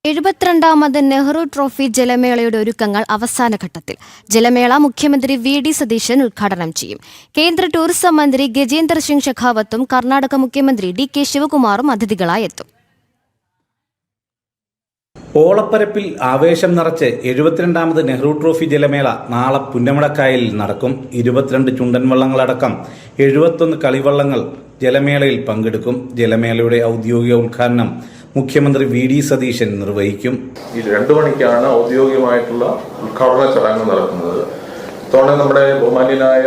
72ാമത് Nehru trophy ജലമേളയുടെ ഒരുക്കങ്ങൾ അവസാന ഘട്ടത്തിൽ. ജലമേള മുഖ്യമന്ത്രി വി.ഡി. സതീശൻ ഉദ്ഘാടനം ചെയ്യും. കേന്ദ്ര ടൂറിസം മന്ത്രി ഗജേന്ദ്ര സിംഗ് ഷെഖാവത്തും കർണാടക മുഖ്യമന്ത്രി ഡി.കെ. ശിവകുമാറും അതിഥികളായി എത്തും. ഓളപ്പരപ്പിൽ ആവേശം നിറച്ച് 72ാമത് നെഹ്റു ട്രോഫി ജലമേള നാളെ പുന്നമടക്കായലിൽ നടക്കും. 22 ചുണ്ടൻ വള്ളങ്ങളടക്കം 71 കളിവള്ളങ്ങൾ ജലമേളയിൽ പങ്കെടുക്കും. ജലമേളയുടെ ഔദ്യോഗിക ഉദ്ഘാടനം മുഖ്യമന്ത്രി വി.ഡി. സതീശൻ നിർവഹിക്കും. 2 മണിക്കാണ് ഔദ്യോഗികമായിട്ടുള്ള ഉദ്ഘാടന ചടങ്ങ് നടക്കുന്നത്. ഇത്തവണ നമ്മുടെ ബഹുമാന്യനായ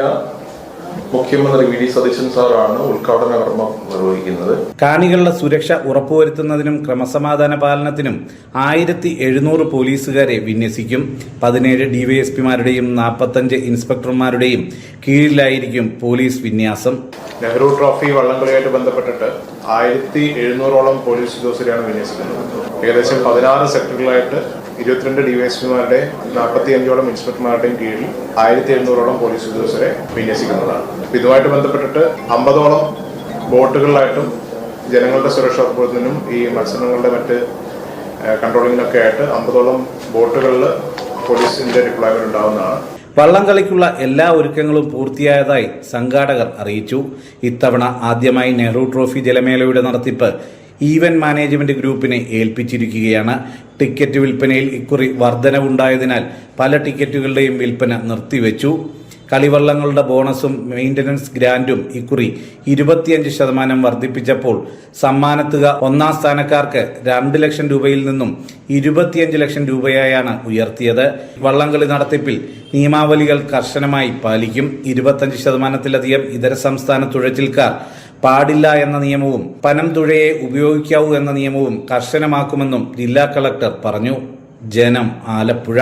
മുഖ്യമന്ത്രി വി.ഡി. സതീശൻ സാറാണ് ഉദ്ഘാടന കർമ്മം നിർവഹിക്കുന്നത്. കാണികളുടെ സുരക്ഷ ഉറപ്പുവരുത്തുന്നതിനും ക്രമസമാധാന പാലനത്തിനും 1700 പോലീസുകാരെ വിന്യസിക്കും. 17 ഡിവൈഎസ്പിമാരുടെയും 45 ഇൻസ്പെക്ടർമാരുടെയും കീഴിലായിരിക്കും പോലീസ് വിന്യാസം. നെഹ്റു ട്രോഫി വള്ളംകളിയായിട്ട് ബന്ധപ്പെട്ടിട്ട് 1700ഓളം പോലീസ് ഉദ്യോഗസ്ഥരെയാണ് വിന്യസിക്കുന്നത്. ഏകദേശം 16 സെക്ടറുകളായിട്ട് 22 ഡിവൈഎസ്പിമാരുടെ 45ഓളം ഇൻസ്പെക്ടർമാരുടെയും കീഴിൽ 1700ഓളം പോലീസ് ഉദ്യോഗസ്ഥരെ വിന്യസിക്കുന്നതാണ്. ഇതുമായിട്ട് ബന്ധപ്പെട്ടിട്ട് 50ഓളം ബോട്ടുകളിലായിട്ടും ജനങ്ങളുടെ സുരക്ഷ ഉറപ്പുവരുത്തുന്നതിനും ഈ മത്സരങ്ങളുടെ മറ്റ് കൺട്രോളിങ്ങിനൊക്കെ ആയിട്ട് 50ഓളം ബോട്ടുകളിൽ പോലീസിന്റെ ഡിപ്ലോയ്മെന്റ് ഉണ്ടാവുന്നതാണ്. വള്ളംകളിക്കുള്ള എല്ലാ ഒരുക്കങ്ങളും പൂർത്തിയായതായി സംഘാടകർ അറിയിച്ചു. ഇത്തവണ ആദ്യമായി നെഹ്റു ട്രോഫി ജലമേളയുടെ നടത്തിപ്പ് ഈവന്റ് മാനേജ്മെന്റ് ഗ്രൂപ്പിനെ ഏൽപ്പിച്ചിരിക്കുകയാണ്. ടിക്കറ്റ് വിൽപ്പനയിൽ ഇക്കുറി വർധനവുണ്ടായതിനാൽ പല ടിക്കറ്റുകളുടെയും വിൽപ്പന നിർത്തിവെച്ചു. കളിവള്ളങ്ങളുടെ ബോണസും മെയിന്റനൻസ് ഗ്രാന്റും ഇക്കുറി 25% വർദ്ധിപ്പിച്ചപ്പോൾ സമ്മാനത്തുക ഒന്നാം സ്ഥാനക്കാർക്ക് 2 ലക്ഷം രൂപയിൽ നിന്നും 25 ലക്ഷം രൂപയായാണ് ഉയർത്തിയത്. വള്ളംകളി നടത്തിപ്പിൽ നിയമാവലികൾ കർശനമായി പാലിക്കും. 25%-ലധികം ഇതര സംസ്ഥാന തുഴച്ചിൽക്കാർ പാടില്ല എന്ന നിയമവും പനം തുഴയെ ഉപയോഗിക്കാവൂ എന്ന നിയമവും കർശനമാക്കുമെന്നും ജില്ലാ കളക്ടർ പറഞ്ഞു. ജനം, ആലപ്പുഴ.